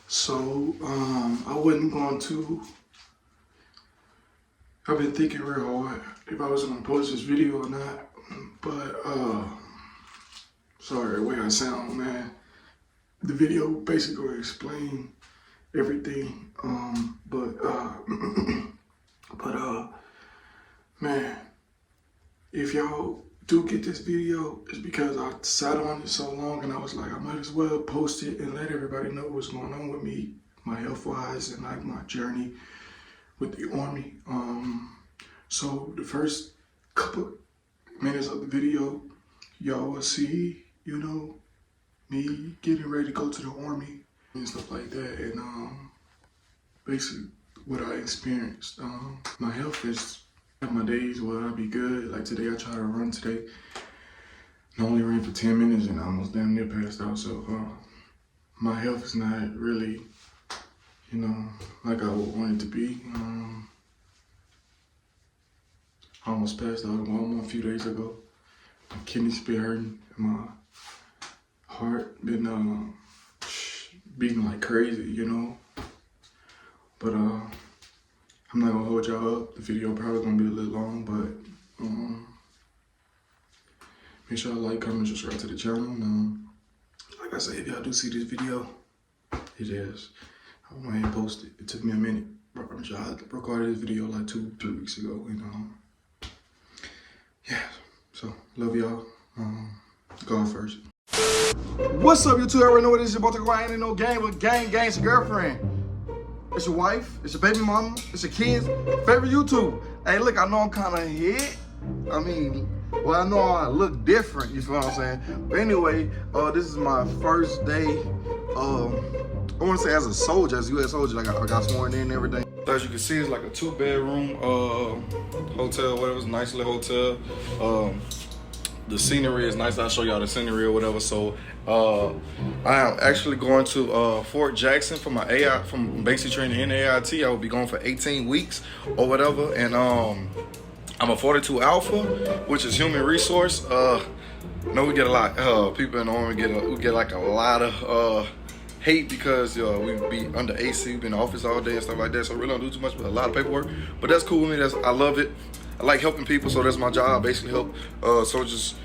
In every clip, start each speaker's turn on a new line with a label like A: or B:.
A: So, I wasn't going to, I've been thinking real hard if I was gonna post this video or not, but, sorry the way I sound, man. The video basically explained everything, man, if y'all do get this video, it's because I sat on it so long and I was like, I might as well post it and let everybody know what's going on with me, my health-wise, and like my journey with the Army. So the first couple minutes of the video, y'all will see, you know, me getting ready to go to the Army and stuff like that, and basically what I experienced. My health is, my days where I'll be good. Like today, I tried to run today. I only ran for 10 minutes and I almost damn near passed out. So my health is not really, you know, like I would want it to be. I almost passed out in Walmart a few days ago. My kidneys been hurting and my heart been beating like crazy, you know. But I'm not gonna hold y'all up. The video probably gonna be a little long, but make sure y'all like, comment, subscribe to the channel. And, like I said, if y'all do see this video, it is. I went ahead and posted it. It took me a minute. I recorded this video like 2-3 weeks ago, and yeah. So love y'all. Go on first. What's up, YouTube? I already know what it is. You're about to go out in no game with gang's your girlfriend. It's your wife, it's your baby mama, it's your kids, favorite YouTube. Hey, look, I know I'm kind of hit. I mean, well, I know I look different, you feel what I'm saying? But anyway, this is my first day, I want to say as a soldier, as a U.S. soldier. I got sworn in and everything. As you can see, it's like a 2-bedroom hotel, whatever. It's a nice little hotel. The scenery is nice. I'll show y'all the scenery or whatever. So I am actually going to Fort Jackson for my from basic training in AIT. I will be going for 18 weeks or whatever. And I'm a 42 Alpha, which is human resource. We get a lot. People in the Army get like a lot of hate because we be under AC, we be in the office all day and stuff like that. So we really don't do too much, but a lot of paperwork. But that's cool with me. I love it. I like helping people, so that's my job. Basically, help soldiers'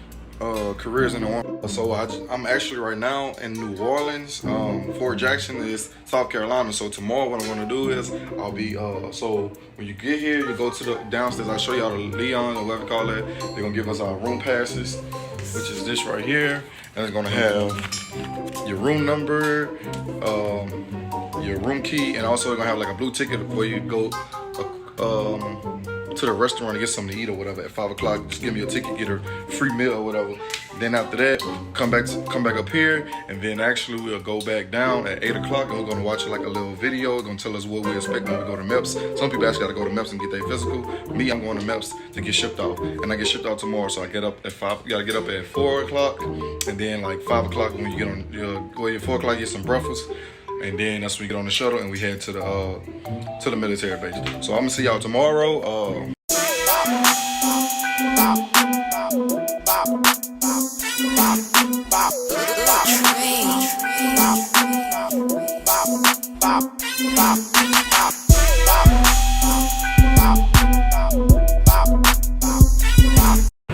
A: careers in the Army. So I'm actually right now in New Orleans. Fort Jackson is South Carolina. So tomorrow, what I'm gonna do is I'll be so when you get here, you go to the downstairs. I'll show y'all the Leon or whatever you call it. They're gonna give us our room passes, which is this right here, and it's gonna have your room number, your room key, and also gonna have like a blue ticket where you go to the restaurant to get something to eat or whatever at 5 o'clock. Just give me a ticket, get a free meal or whatever. Then after that, come back up here, and then actually we'll go back down at 8 o'clock, and we're gonna watch like a little video. It's gonna tell us what we expect when we go to MEPS. Some people actually gotta go to MEPS and get their physical. Me, I'm going to MEPS to get shipped out, and I get shipped out tomorrow. So I get up at 5. You gotta get up at 4 o'clock, and then like 5 o'clock when you get on, go at 4 o'clock, get some breakfast. And then that's when we get on the shuttle and we head to the military base. So I'm gonna see y'all tomorrow.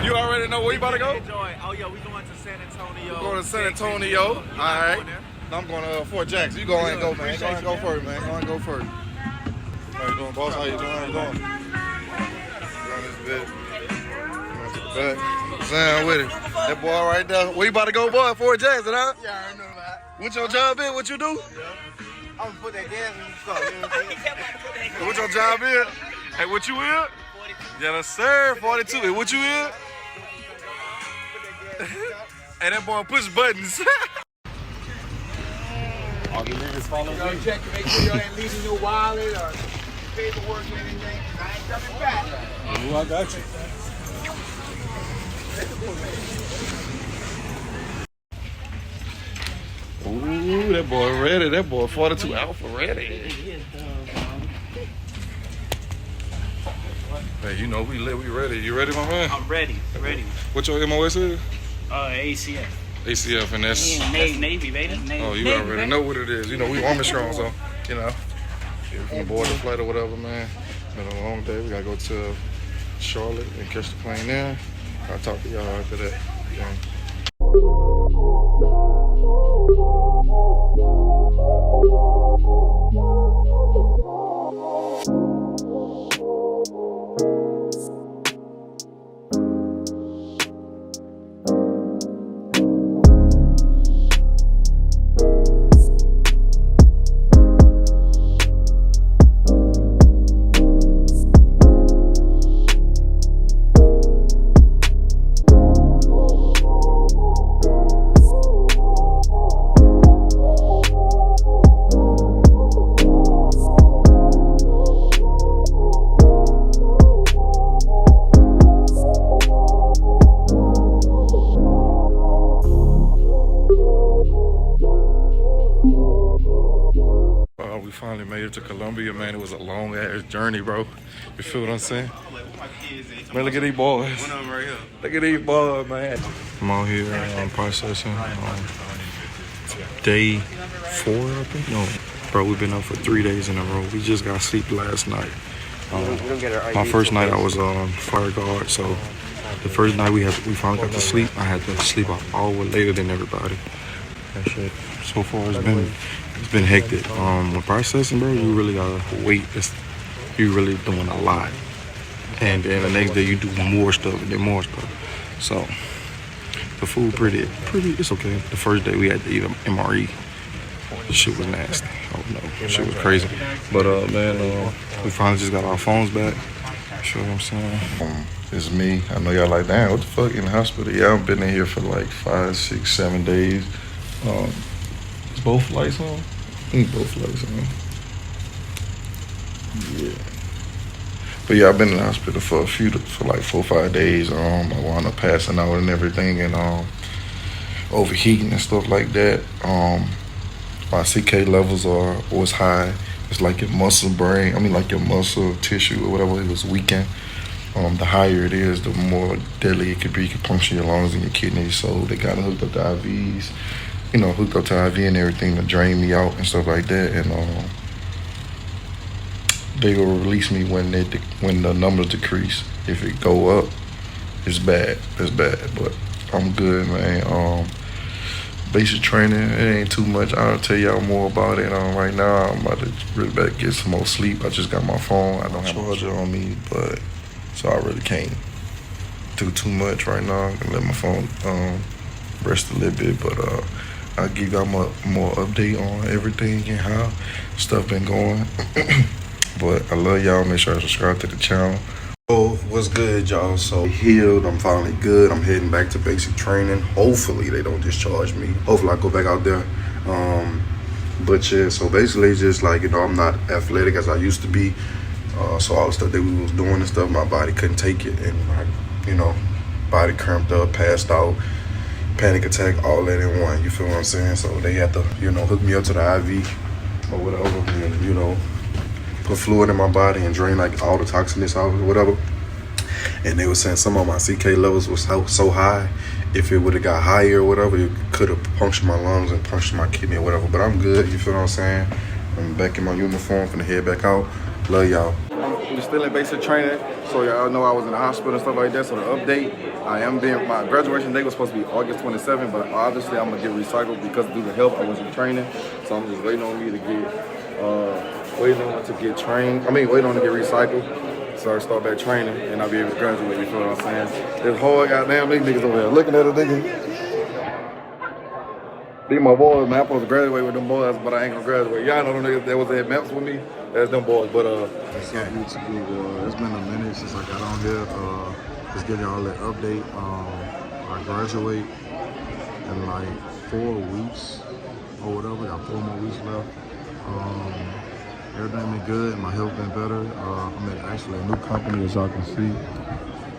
A: You already know where you about to go?
B: Oh yeah, we going to San Antonio.
A: We're going to San Antonio. All right. I'm going to Fort Jackson. You go ahead and go, man. Go ahead and go first, man. Go ahead and go first. How you doing, boss? How you doing? How you doing? Doing this bit. Going to the back. Sam with it. That boy right there. Where you about to go, boy? Fort Jackson, huh?
B: Yeah, I know that.
A: What's your job is? What you do?
B: Yeah. I'm gonna put that gas in the car. You know what I'm saying?
A: What your job is? Hey, what you is? 42. Yes, sir. 42. Hey, what you is? Hey, that boy push buttons.
B: All you niggas follow me. Check to make sure you ain't leaving your wallet or paperwork or anything. I ain't coming back.
A: Oh, I got you. Ooh, that boy ready. That boy 42 Alpha ready. Hey, you know we lit. We ready. You ready, my man?
B: I'm ready. Ready.
A: What your MOS is?
B: ACF.
A: ACF, and that's
C: Navy, baby. Navy.
A: oh, you already know what it is. You know we Army strong, so you know. From the border flight or whatever, man. It's been a long day. We gotta go to Charlotte and catch the plane there. I'll talk to y'all after that. Yeah. We finally made it to Columbia, man. It was a long ass journey, bro. You feel what I'm saying? Man, look at these boys. One of them right here. Look at these boys, man. I'm out here processing. Day 4, I think. No, bro, we've been up for 3 days in a row. We just got sleep last night. My first night I was fire guard, so the first night we finally got to sleep. I had to sleep an hour later than everybody. That shit. So far it's been hectic. With processing, bro, you really gotta wait. You really doing a lot, and then the next day you do more stuff and then more stuff. So the food pretty. It's okay. The first day we had to eat an MRE. The shit was nasty. Oh no, shit was crazy. But man, we finally just got our phones back. You know what I'm saying? It's me. I know y'all like, damn, what the fuck in the hospital? Yeah, I've been in here for like 5, 6, 7 days. Is both lights on? Both lights on. Yeah. But yeah, I've been in the hospital for like 4 or 5 days. I wound up passing out and everything, and overheating and stuff like that. My CK levels was high. It's like your muscle like your muscle tissue or whatever, it was weakened. The higher it is, the more deadly it could be. It could puncture your lungs and your kidneys. So they got hooked up to IVs. Hooked up to IV and everything to drain me out and stuff like that, and they will release me when the numbers decrease. If it go up, it's bad. It's bad, but I'm good, man. Basic training, it ain't too much. I'll tell y'all more about it. Right now, I'm about to really better get some more sleep. I just got my phone. I don't have a charger on me, but so I really can't do too much right now. I can let my phone rest a little bit, but I'll give y'all more update on everything and how stuff been going. But I love y'all. Make sure to subscribe to the channel. Oh, what's good, y'all? So healed. I'm finally good. I'm heading back to basic training. Hopefully they don't discharge me. Hopefully I go back out there. But yeah, so basically just like, I'm not athletic as I used to be. So all the stuff that we was doing and stuff, my body couldn't take it, and body cramped up, passed out, panic attack, all that in one. You feel what I'm saying? So they had to, hook me up to the IV or whatever, and put fluid in my body and drain like all the toxins out or whatever. And they were saying some of my CK levels was so high, if it would have got higher or whatever, it could have punctured my lungs and punctured my kidney or whatever. But I'm good. You feel what I'm saying? I'm back in my uniform, finna head back out. Love y'all. I'm still in basic training, so y'all know I was in the hospital and stuff like that. So the update, my graduation date was supposed to be August 27th, but obviously I'm gonna get recycled because due to health I wasn't training. So I'm just waiting on me to get, waiting on to get recycled, so I start back training and I'll be able to graduate. You feel what I'm saying? It's hard, goddamn, these niggas over here looking at a nigga. These my boys, man. I'm supposed to graduate with them boys, but I ain't gonna graduate. Y'all know them niggas that was at Maps with me. That's them boys, but
D: What's up, YouTube? It's been a minute since I got on here. Just give y'all an update. I graduate in like 4 weeks or whatever. Got 4 more weeks left. Everything been good. My health been better. I'm at actually a new company, as y'all can see.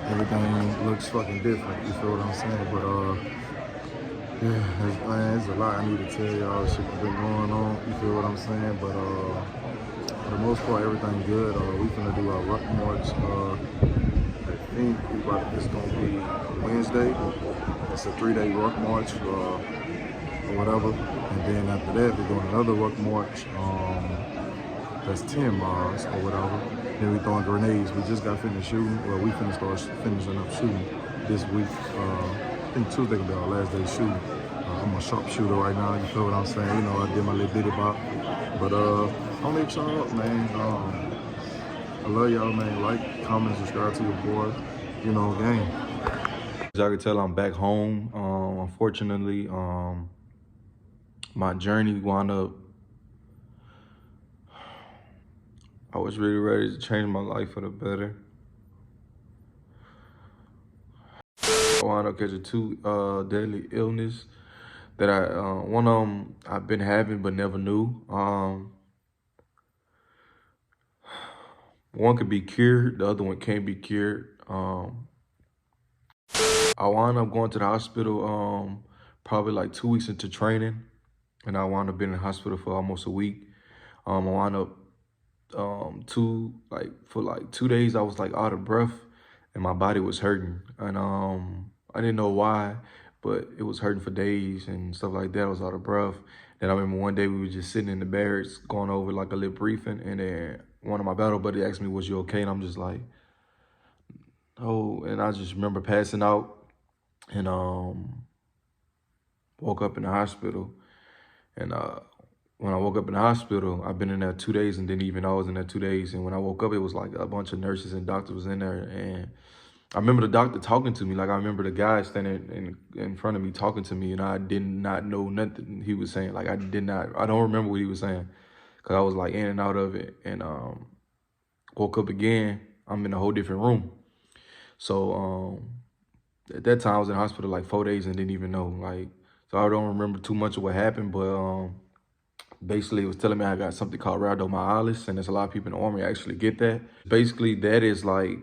D: Everything looks fucking different. You feel what I'm saying? But yeah, it's a lot I need to tell y'all. Shit that's been going on. You feel what I'm saying? But for the most part, everything good. We finna do our ruck march at think it's gonna be Wednesday. It's a 3-day ruck march or whatever. And then after that, we're doing another ruck march. That's 10 miles or whatever. Then we throwing grenades. We just got finished shooting. Well, we finishing up shooting this week. I think Tuesday gonna be our last day shooting. I'm a sharpshooter right now. You feel what I'm saying? You know, I did my little bitty bop. But I'll let y'all up, man. I love y'all, man. Like, comment, subscribe to your boy. You know, gang. As y'all can tell, I'm back home. Unfortunately, my journey wound up. I was really ready to change my life for the better. I wound up catching 2 deadly illness that one of them I've been having but never knew. One could be cured, the other one can't be cured. I wound up going to the hospital probably like 2 weeks into training, and I wound up being in the hospital for almost a week. I wound up for 2 days I was like out of breath and my body was hurting, and I didn't know why, but it was hurting for days and stuff like that. I was out of breath. And I remember one day we were just sitting in the barracks going over like a little briefing, and then one of my battle buddies asked me, "Was you okay?" And I'm just like, "Oh," and I just remember passing out and woke up in the hospital. And when I woke up in the hospital, I've been in there 2 days and didn't even know I was in there 2 days. And when I woke up, it was like a bunch of nurses and doctors was in there. And I remember the doctor talking to me. Like, I remember the guy standing in front of me talking to me, and I did not know nothing he was saying. Like, I don't remember what he was saying, because I was like in and out of it. And woke up again, I'm in a whole different room. So at that time I was in the hospital like 4 days and didn't even know. Like, so I don't remember too much of what happened, but basically it was telling me I got something called rhabdomyolysis, and there's a lot of people in the Army actually get that. Basically that is like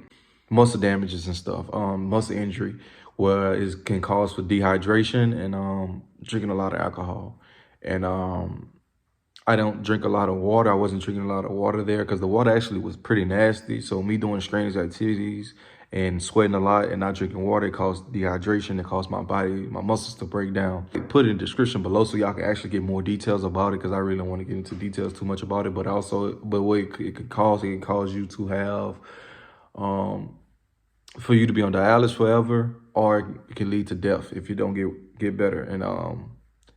D: muscle damages and stuff, muscle injury, where it can cause for dehydration and drinking a lot of alcohol. And I don't drink a lot of water. I wasn't drinking a lot of water there because the water actually was pretty nasty. So me doing strenuous activities and sweating a lot and not drinking water, it caused dehydration. It caused my body, my muscles to break down. Put it in the description below so y'all can actually get more details about it, because I really don't want to get into details too much about it. But what it could cause you to have, for you to be on dialysis forever, or it can lead to death if you don't get better. And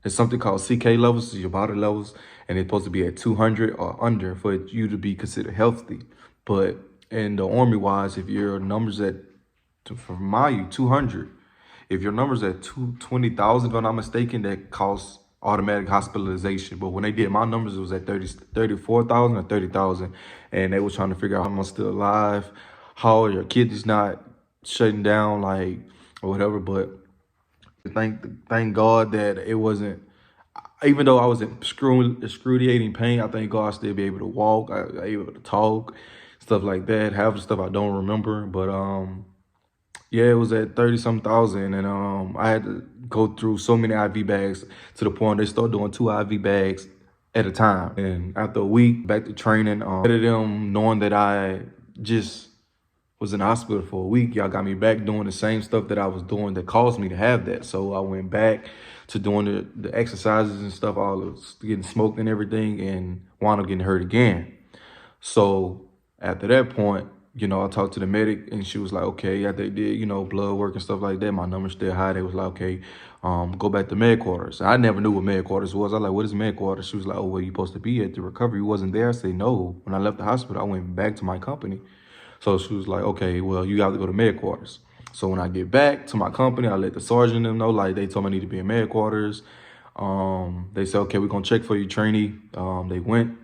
D: there's something called CK levels, your body levels, and it's supposed to be at 200 or under for you to be considered healthy. But in the Army wise, if your numbers at, for my 200, if your numbers at 20,000, if I'm not mistaken, that costs automatic hospitalization. But when they did my numbers, it was at 34,000 or 30,000, and they were trying to figure out how I'm still alive, how your kidney's not shutting down, like, or whatever. But thank God that it wasn't, even though I was in excruciating pain, I thank God I still be able to walk, I able to talk, stuff like that. Half the stuff I don't remember, but yeah, it was at 30-some thousand, and I had to go through so many IV bags to the point they started doing 2 IV bags at a time. And after a week, back to training, them knowing that I just was in the hospital for a week, y'all got me back doing the same stuff that I was doing that caused me to have that. So I went back to doing the exercises and stuff, all of getting smoked and everything, and wound up getting hurt again. So after that point, you know, I talked to the medic, and she was like, okay, after they did, you know, blood work and stuff like that, my numbers still high. They was like, okay, go back to med quarters. I never knew what med quarters was. I was like, what is med quarters? She was like, oh, well, you supposed to be at the recovery. You wasn't there. I said, no. When I left the hospital, I went back to my company. So she was like, okay, well, you got to go to med quarters. So when I get back to my company, I let the sergeant them know, like, they told me I need to be in med quarters. They said, okay, we're going to check for you, trainee. They went.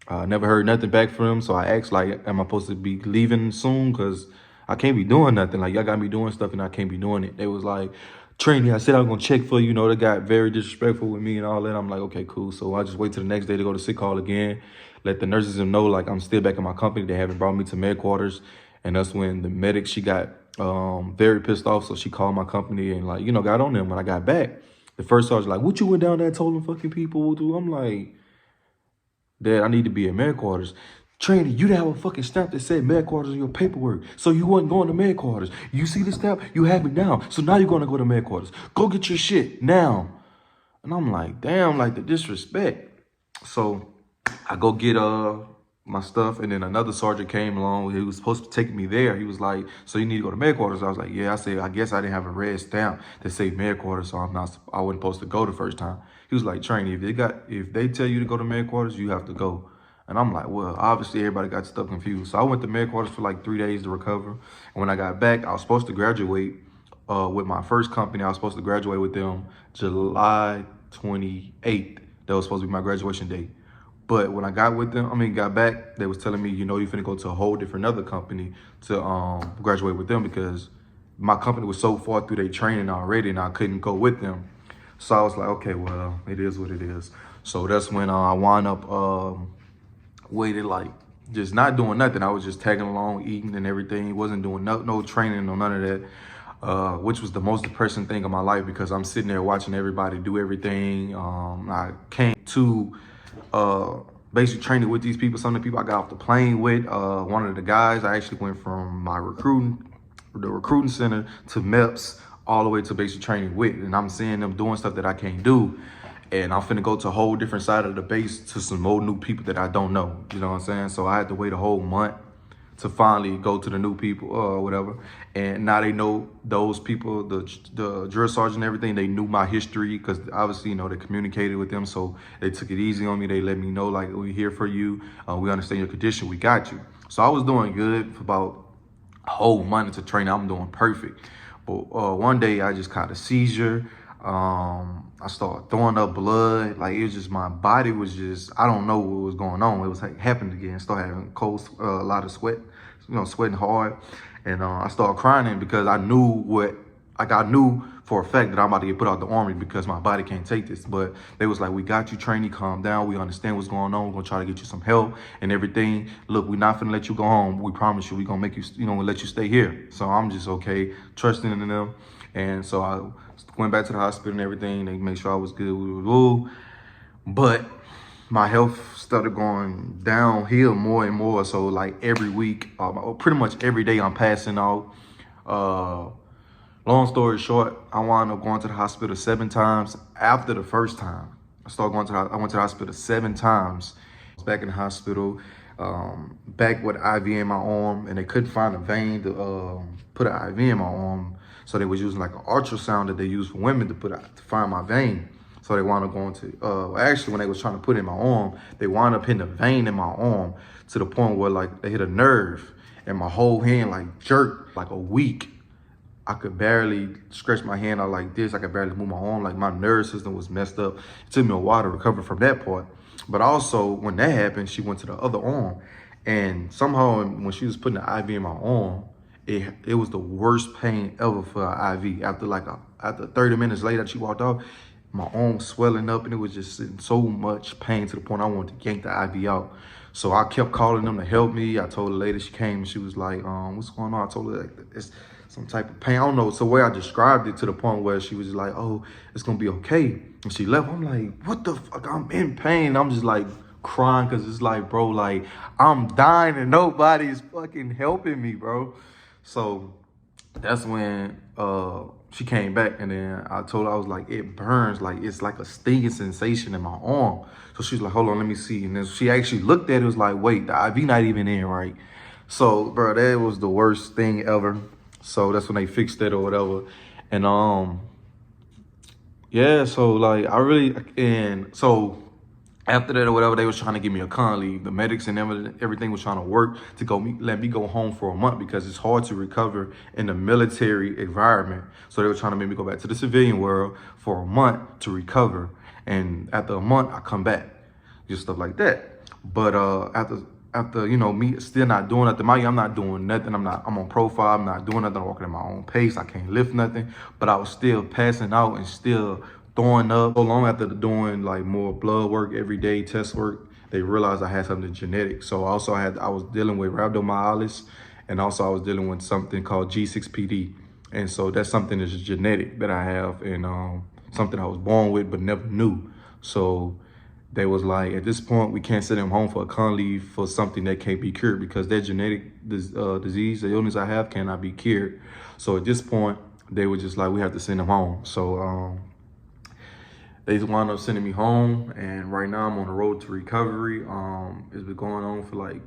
D: I never heard nothing back from them. So I asked, like, am I supposed to be leaving soon? Because I can't be doing nothing. Like, y'all got me doing stuff and I can't be doing it. They was like, trainee, I said I'm going to check for you. You know, they got very disrespectful with me and all that. I'm like, okay, cool. So I just wait till the next day to go to sick call again. Let the nurses know, like, I'm still back in my company. They haven't brought me to med quarters. And that's when the medic, she got very pissed off. So she called my company and, like, you know, got on them. When I got back, the first sergeant was like, what you went down there and told them fucking people? I'm like, Dad, I need to be in med quarters.
C: Trainee, you didn't have a fucking stamp that said med quarters in your paperwork. So you wasn't going to med quarters. You see the stamp? You have it now. So now you're going to go to med quarters. Go get your shit now. And I'm like, damn, like the disrespect. So I go get my stuff, and then another sergeant came along. He was supposed to take me there. He was like, so you need to go to med quarters? I was like, yeah. I said, I guess I didn't have a red stamp that said med quarters, so I wasn't supposed to go the first time. He was like, Trainee, if they tell you to go to med quarters, you have to go. And I'm like, well, obviously everybody got stuff confused. So I went to med quarters for like 3 days to recover. And when I got back, I was supposed to graduate with my first company. I was supposed to graduate with them July 28th. That was supposed to be my graduation date. But when I got back, they was telling me, you know, you finna go to a whole different other company to graduate with them because my company was so far through their training already and I couldn't go with them. So I was like, okay, well, it is what it is. So that's when I wound up waited, like just not doing nothing. I was just tagging along, eating and everything. Wasn't doing no training or none of that, which was the most depressing thing of my life because I'm sitting there watching everybody do everything. I came to basically training with these people. Some of the people I got off the plane with, one of the guys, I actually went from the recruiting center to MEPS all the way to basic training with, and I'm seeing them doing stuff that I can't do. And I'm finna go to a whole different side of the base to some more new people that I don't know. You know what I'm saying? So I had to wait a whole month to finally go to the new people or whatever. And now they know those people, the drill sergeant and everything, they knew my history because obviously, you know, they communicated with them. So they took it easy on me. They let me know, like, we're here for you. We understand your condition. We got you. So I was doing good for about a whole month into training. I'm doing perfect. But one day I just caught a seizure. I started throwing up blood. Like, it was just, my body was just, I don't know what was going on. It was like happened again. Started having cold, a lot of sweat, you know, sweating hard. And I started crying because I knew I knew for a fact that I'm about to get put out the army because my body can't take this. But they was like, we got you, trainee, calm down. We understand what's going on. We're gonna try to get you some help and everything. Look, we're not gonna let you go home. We promise you, we're gonna make you, you know, let you stay here. So I'm just okay, trusting in them. And so I went back to the hospital and everything. They made sure I was good. But my health started going downhill more and more. So like every week, pretty much every day I'm passing out. Long story short, I wound up going to the hospital 7 times after the first time. I went to the hospital 7 times. I was back in the hospital, back with IV in my arm, and they couldn't find a vein to put an IV in my arm. So they was using like an ultrasound that they use for women to find my vein. So they wound up going to, actually when they was trying to put it in my arm, they wound up hitting a vein in my arm to the point where like they hit a nerve and my whole hand like jerked like a week. I could barely stretch my hand out like this. I could barely move my arm. Like, my nerve system was messed up. It took me a while to recover from that part. But also, when that happened, she went to the other arm. And somehow, when she was putting the IV in my arm, it was the worst pain ever for an IV. After 30 minutes later, she walked off, my arm was swelling up, and it was just in so much pain to the point I wanted to yank the IV out. So I kept calling them to help me. I told the lady, she came, and she was like, what's going on? I told her, like, it's some type of pain. I don't know. So the way I described it to the point where she was just like, oh, it's going to be okay. And she left. I'm like, what the fuck? I'm in pain. I'm just like crying because it's like, bro, like, I'm dying and nobody's fucking helping me, bro. So that's when she came back, and then I told her, I was like, it burns, like it's like a stinging sensation in my arm. So she was like, hold on, let me see. And then she actually looked at it, was like, wait, the IV not even in, right? So, bro, that was the worst thing ever. So that's when they fixed it or whatever. And yeah, so like so after that or whatever, they was trying to give me a con leave. The medics and everything was trying to work to let me go home for a month because it's hard to recover in the military environment. So they were trying to make me go back to the civilian world for a month to recover. And after a month, I come back, just stuff like that. But after you know, me still not doing nothing, I'm not doing nothing. I'm on profile. I'm not doing nothing. I'm walking at my own pace. I can't lift nothing. But I was still passing out and still throwing up. So long after doing like more blood work every day, test work, they realized I had something genetic. So also I was dealing with rhabdomyolysis, and also I was dealing with something called G6PD. And so that's something that's genetic that I have, and something I was born with but never knew. So they was like, at this point, we can't send them home for a con leave for something that can't be cured because their genetic disease, the illness I have, cannot be cured. So at this point, they were just like, we have to send them home. So they wound up sending me home, and right now I'm on the road to recovery. It's been going on for like,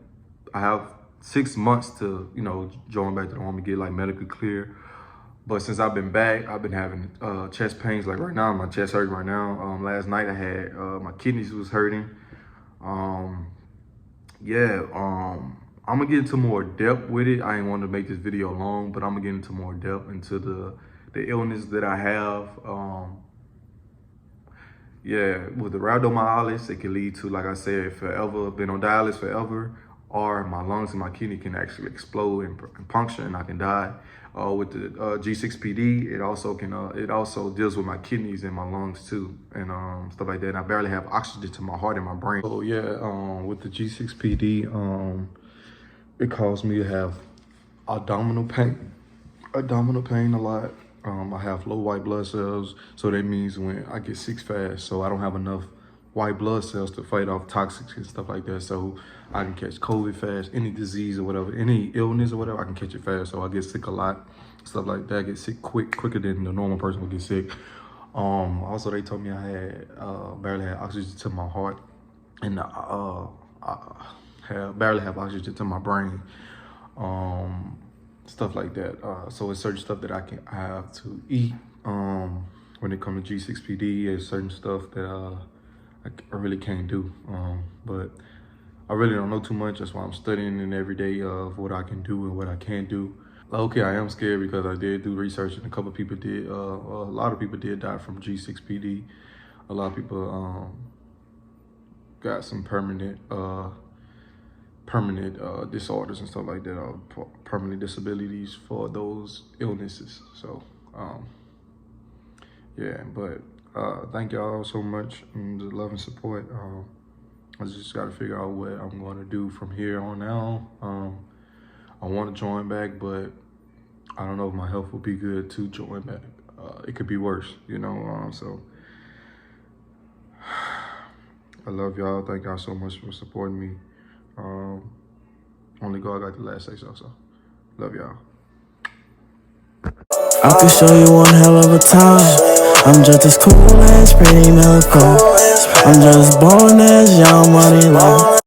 C: I have 6 months to, you know, join back to the home and get like medically clear. But since I've been back, I've been having chest pains. Like right now, my chest hurts right now. Last night I had, my kidneys was hurting. I'm gonna get into more depth with it. I ain't want to make this video long, but I'm gonna get into more depth into the illness that I have. With the rhabdomyolysis, it can lead to, like I said, forever, been on dialysis forever, or my lungs and my kidney can actually explode and puncture and I can die. With the G6PD, it also deals with my kidneys and my lungs too, and stuff like that. And I barely have oxygen to my heart and my brain. So with the G6PD, it caused me to have abdominal pain a lot. I have low white blood cells, so that means when I get sick fast, so I don't have enough white blood cells to fight off toxics and stuff like that. So I can catch COVID fast, any disease or whatever, any illness or whatever, I can catch it fast. So I get sick a lot, stuff like that. I get sick quicker than the normal person would get sick. Also, they told me I had barely had oxygen to my heart, and I barely have oxygen to my brain. Stuff like that. So it's certain stuff that I have to eat. When it comes to G6PD, there's certain stuff that I really can't do. But I really don't know too much. That's why I'm studying and every day of what I can do and what I can't do. Okay, I am scared because I did do research and a couple of people did. A lot of people did die from G6PD. A lot of people got some permanent disorders and stuff like that, permanent disabilities for those illnesses. So thank y'all so much and the love and support. I just got to figure out what I'm going to do from here on out. I want to join back, but I don't know if my health will be good to join back. It could be worse, you know. So I love y'all. Thank y'all so much for supporting me. Only God got the last say so. Love y'all.
E: I could show you one hell of a time. I'm just as cool as pretty Milko. I'm just born as young money long.